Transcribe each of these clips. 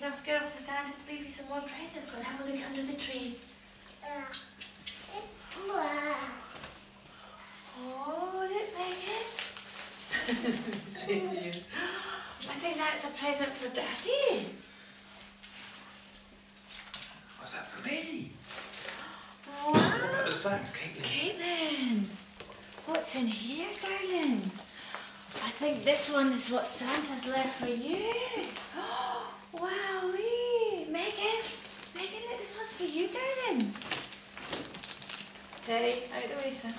enough, girl, for Santa to leave you some more presents. Go and have a look under the tree. Oh, look, Megan. I think that's a present for Daddy. What's that for me? Wow. What about the sacks, Caitlin? Caitlin, what's in here, darling? I think this one is what Santa's left for you. Wowee. Megan, look, this one's for you, darling. Teddy, out the way, son.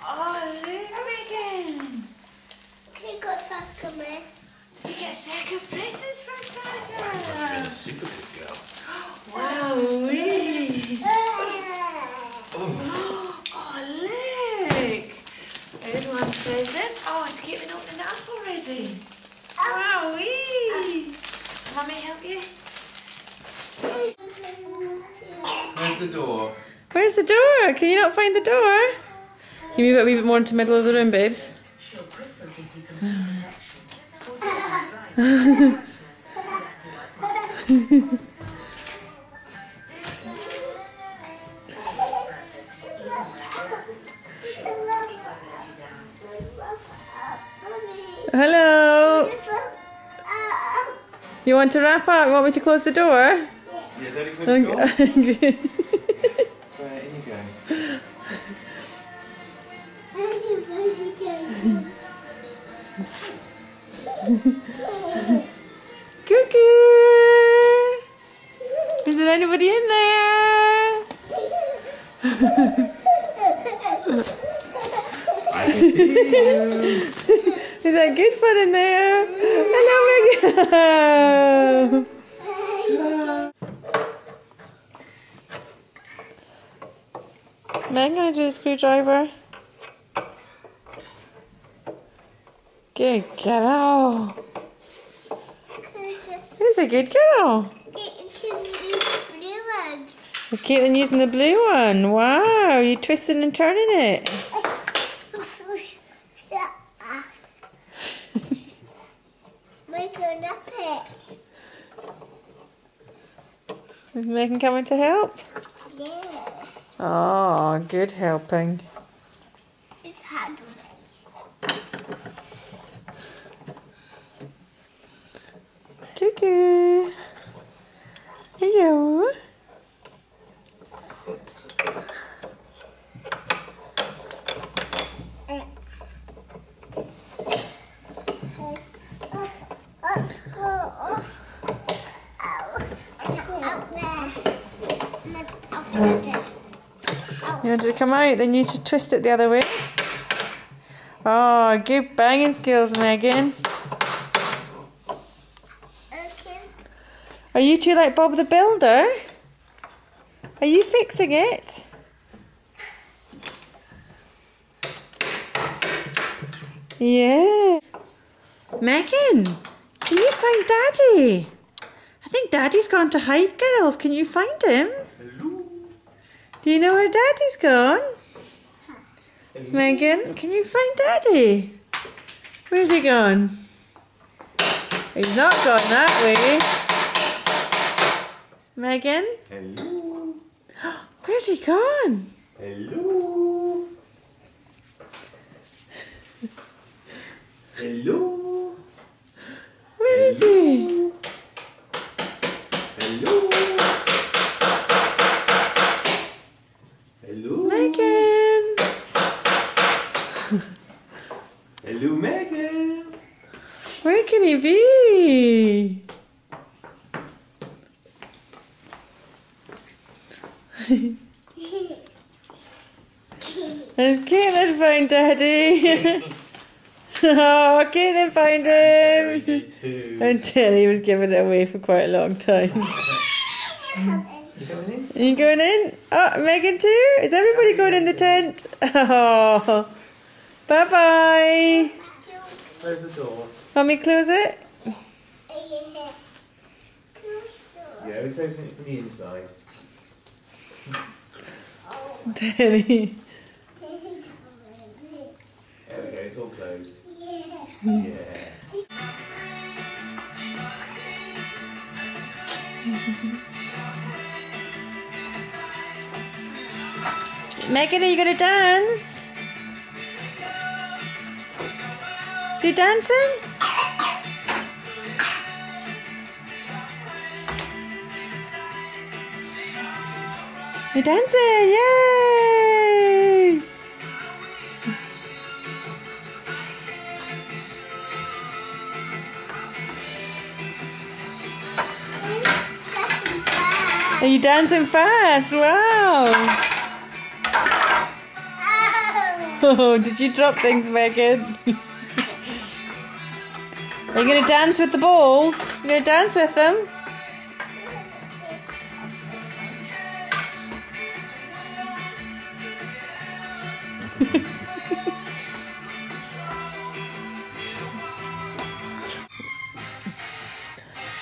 Oh, look, Megan. Did you get a sack of me? Did you get a sack of presents from Santa? You must have been a super good girl. Wowee. Oh. Oh, look. There's one present. Oh, it's Caitlin opening it up already. Wowee. Mummy, help you? Where's the door? Where's the door? Can you not find the door? Can you move it a wee bit more into the middle of the room, babes? Hello. You want to wrap up? You want me to close the door? Yeah, Daddy, close the door. Right, in you go. Cuckoo! Is there anybody in there? I can see you. Is that good fun in there? Hello, Megan! Megan, gonna do the screwdriver. Good girl. Who's a good girl? Is Caitlin using the blue one? Wow, you twisting and turning it. Is Megan coming to help? Yeah. Oh, good helping. It's hard. Cuckoo. Hello. You want it to come out? Then you should twist it the other way. Oh, good banging skills, Megan. Are you two like Bob the Builder? Are you fixing it? Yeah. Megan, can you find Daddy? I think Daddy's gone to hide, girls. Can you find him? Hello. Do you know where Daddy's gone? Hello. Megan, can you find Daddy? Where's he gone? He's not gone that way. Megan? Hello. Where's he gone? Hello. Hello. Where is he? Hello. Hello. Megan! Hello, Megan. Where can he be? Has Caitlin found Daddy? Oh, Caitlin found him! And Teddy was giving it away for quite a long time. You going in? Are you going in? Oh, Megan too? Is everybody going in the tent? Oh, bye-bye. Close the door. Want me to close it? Yeah, we're closing it from the inside. Teddy. There we go, it's all closed. Yeah. Yeah. Megan, are you gonna dance? Do dancing? You're dancing! Yay! Are you dancing fast? Wow! Oh, did you drop things, Megan? Are you going to dance with the balls? You're going to dance with them?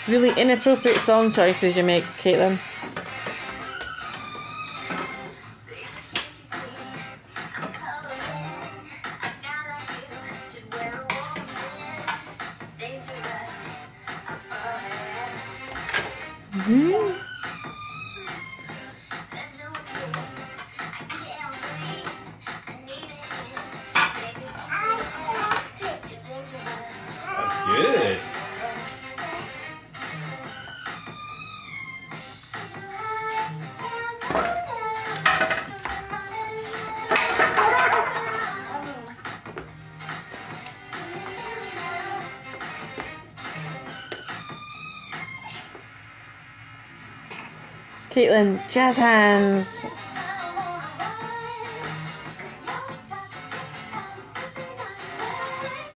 Really inappropriate song choices you make, Caitlin. That's good. Caitlin, jazz hands.